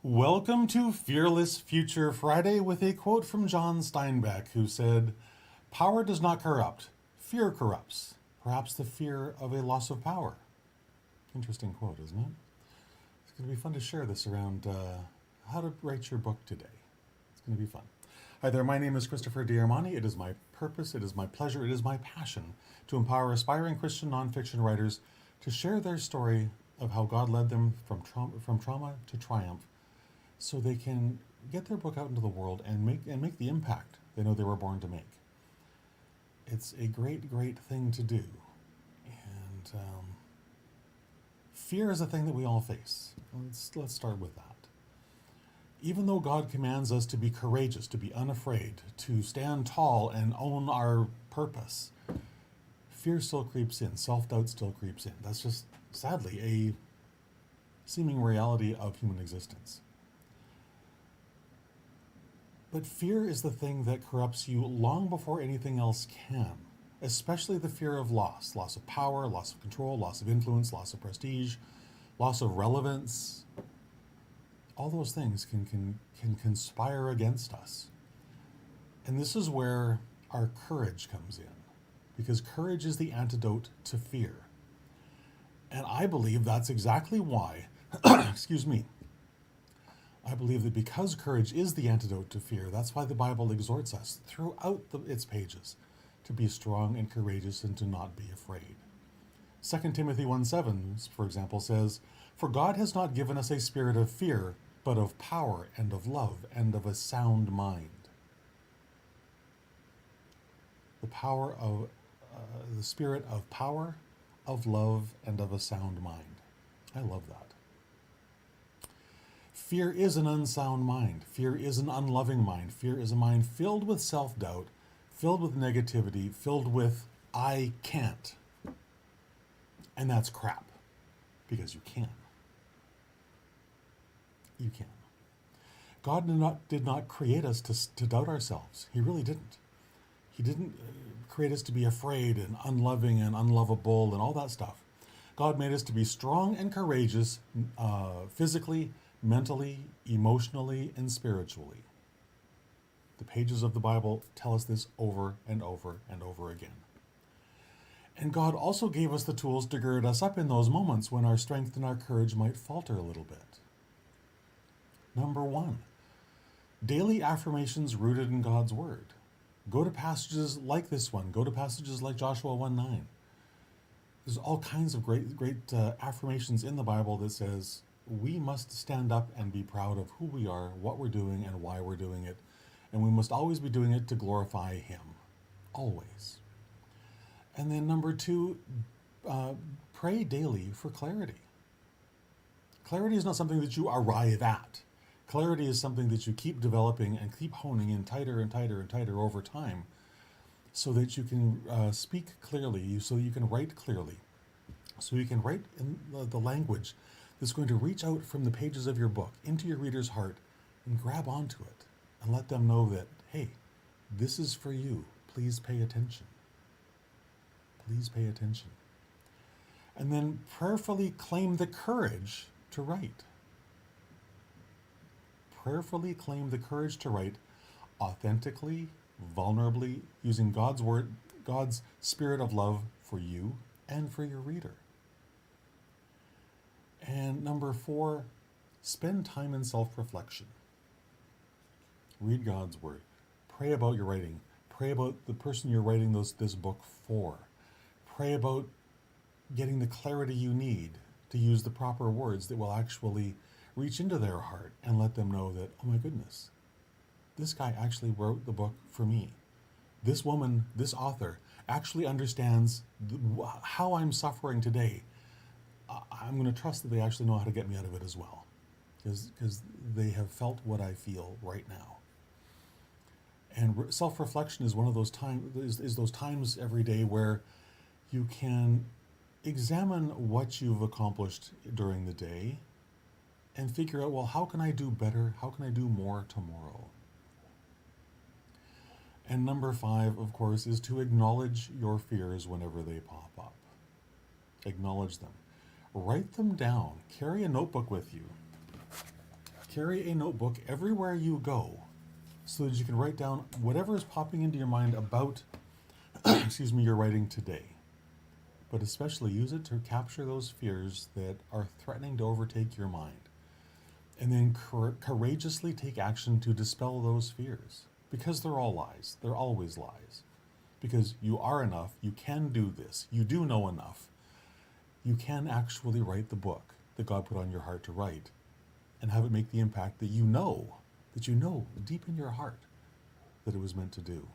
Welcome to Fearless Future Friday with a quote from John Steinbeck, who said, "Power does not corrupt, fear corrupts. Perhaps the fear of a loss of power." Interesting quote, isn't it? It's going to be fun to share this around how to write your book today. It's going to be fun. Hi there, my name is Christopher D'Armani. It is my purpose, it is my pleasure, it is my passion to empower aspiring Christian nonfiction writers to share their story of how God led them from trauma to triumph, so they can get their book out into the world and make the impact they know they were born to make. It's a great thing to do, and fear is a thing that we all face. Let's start with that. Even though God commands us to be courageous, to be unafraid, to stand tall and own our purpose, fear still creeps in, self-doubt still creeps in. That's just, sadly, a seeming reality of human existence. But fear is the thing that corrupts you long before anything else can, especially the fear of loss of power, loss of control, loss of influence, loss of prestige, loss of relevance. All those things can conspire against us. And this is where our courage comes in, because courage is the antidote to fear. And I believe that's exactly why, excuse me, I believe that because courage is the antidote to fear, that's why the Bible exhorts us throughout its pages to be strong and courageous and to not be afraid. 2 Timothy 1:7, for example, says, "For God has not given us a spirit of fear, but of power and of love and of a sound mind." The spirit of power, of love, and of a sound mind. I love that. Fear is an unsound mind. Fear is an unloving mind. Fear is a mind filled with self-doubt, filled with negativity, filled with "I can't." And that's crap, because you can. You can. God did not create us to doubt ourselves. He really didn't. He didn't create us to be afraid and unloving and unlovable and all that stuff. God made us to be strong and courageous physically, mentally, emotionally, and spiritually. The pages of the Bible tell us this over and over and over again. And God also gave us the tools to gird us up in those moments when our strength and our courage might falter a little bit. Number 1, daily affirmations rooted in God's Word. Go to passages like this one. Go to passages like Joshua 1:9. There's all kinds of great affirmations in the Bible that says we must stand up and be proud of who we are, what we're doing, and why we're doing it. And we must always be doing it to glorify Him. Always. And then number 2, pray daily for clarity. Clarity is not something that you arrive at. Clarity is something that you keep developing and keep honing in tighter and tighter and tighter over time, so that you can speak clearly, so you can write clearly, so you can write in the language that's going to reach out from the pages of your book into your reader's heart and grab onto it and let them know that, hey, this is for you. Please pay attention. Please pay attention. And then prayerfully claim the courage to write. Prayerfully claim the courage to write authentically, vulnerably, using God's Word, God's spirit of love for you and for your reader. And number 4, spend time in self-reflection. Read God's Word. Pray about your writing. Pray about the person you're writing this book for. Pray about getting the clarity you need to use the proper words that will actually reach into their heart and let them know that, oh my goodness, this guy actually wrote the book for me. This woman, this author, actually understands how I'm suffering today. I'm going to trust that they actually know how to get me out of it as well, because they have felt what I feel right now. And self-reflection is one of those times, is those times every day where you can examine what you've accomplished during the day and figure out, well, how can I do better? How can I do more tomorrow? And number 5, of course, is to acknowledge your fears whenever they pop up. Acknowledge them. Write them down. Carry a notebook with you. Carry a notebook everywhere you go so that you can write down whatever is popping into your mind about, your writing today. But especially use it to capture those fears that are threatening to overtake your mind. And then courageously take action to dispel those fears. Because they're all lies. They're always lies. Because you are enough. You can do this. You do know enough. You can actually write the book that God put on your heart to write and have it make the impact that you know deep in your heart that it was meant to do.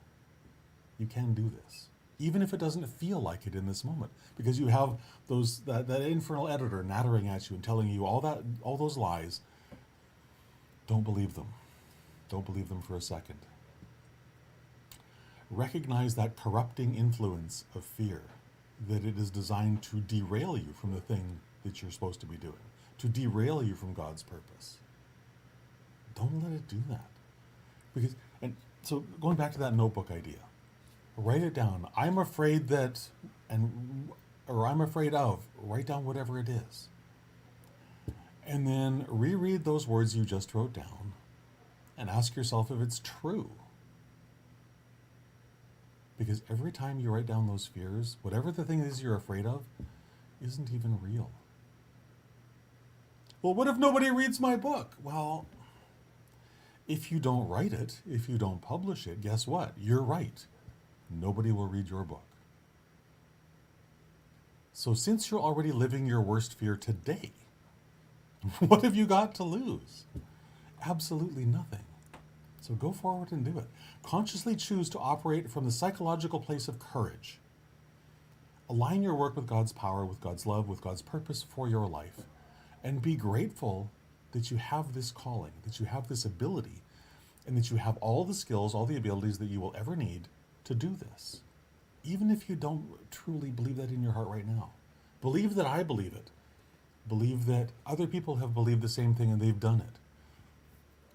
You can do this. Even if it doesn't feel like it in this moment, because you have that infernal editor nattering at you and telling you all those lies. Don't believe them. Don't believe them for a second. Recognize that corrupting influence of fear, that it is designed to derail you from the thing that you're supposed to be doing, to derail you from God's purpose. Don't let it do that. So going back to that notebook idea, write it down. I'm afraid that, or I'm afraid of, write down whatever it is. And then reread those words you just wrote down and ask yourself if it's true. Because every time you write down those fears, whatever the thing is you're afraid of, isn't even real. Well, what if nobody reads my book? Well, if you don't write it, if you don't publish it, guess what? You're right. Nobody will read your book. So since you're already living your worst fear today, what have you got to lose? Absolutely nothing. So go forward and do it. Consciously choose to operate from the psychological place of courage. Align your work with God's power, with God's love, with God's purpose for your life. And be grateful that you have this calling, that you have this ability, and that you have all the skills, all the abilities that you will ever need to do this. Even if you don't truly believe that in your heart right now. Believe that I believe it. Believe that other people have believed the same thing and they've done it.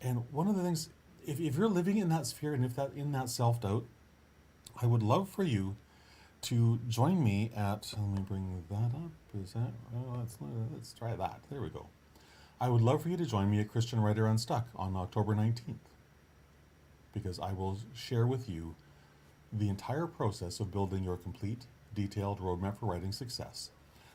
And one of the things, if you're living in that sphere and in that self-doubt, I would love for you to join me at, let me bring that up. Is that, let's try that. There we go. I would love for you to join me at Christian Writer Unstuck on October 19th, because I will share with you the entire process of building your complete, detailed roadmap for writing success,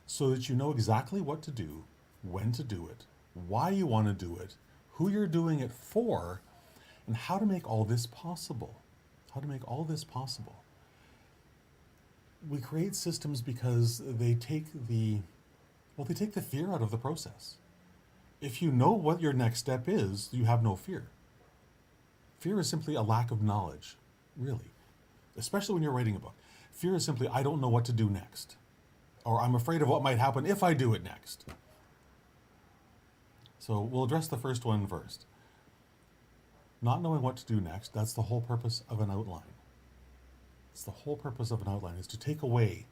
so that you know exactly what to do, when to do it, why you want to do it, who you're doing it for, and how to make all this possible. How to make all this possible. We create systems because they take the fear out of the process. If you know what your next step is, you have no fear. Fear is simply a lack of knowledge, really. Especially when you're writing a book. Fear is simply, I don't know what to do next. Or I'm afraid of what might happen if I do it next. So we'll address the first one first. Not knowing what to do next, that's the whole purpose of an outline. It's the whole purpose of an outline, is to take away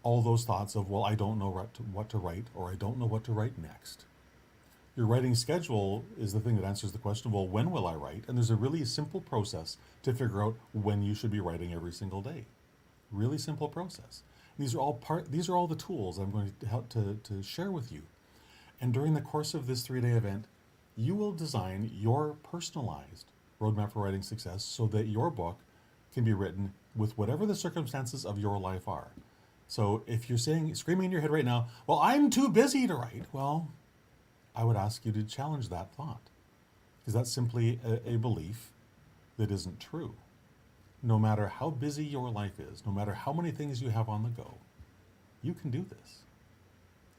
all those thoughts of, well, I don't know what to write, or I don't know what to write next. Your writing schedule is the thing that answers the question, well, when will I write? And there's a really simple process to figure out when you should be writing every single day. Really simple process. These are all the tools I'm going to help to share with you. And during the course of this 3-day event, you will design your personalized roadmap for writing success so that your book can be written with whatever the circumstances of your life are. So if you're screaming in your head right now, well, I'm too busy to write, well, I would ask you to challenge that thought, because that's simply a belief that isn't true. No matter how busy your life is, no matter how many things you have on the go, you can do this.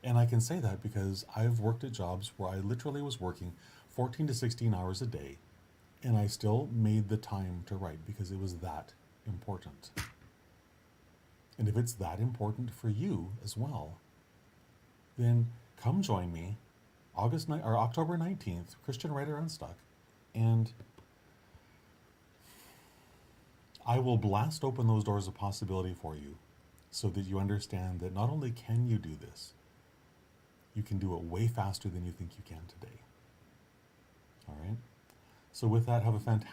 And I can say that because I've worked at jobs where I literally was working 14 to 16 hours a day, and I still made the time to write because it was that important. And if it's that important for you as well, then come join me October 19th, Christian Writer Unstuck, and I will blast open those doors of possibility for you so that you understand that not only can you do this, you can do it way faster than you think you can today. All right? So with that, have a fantastic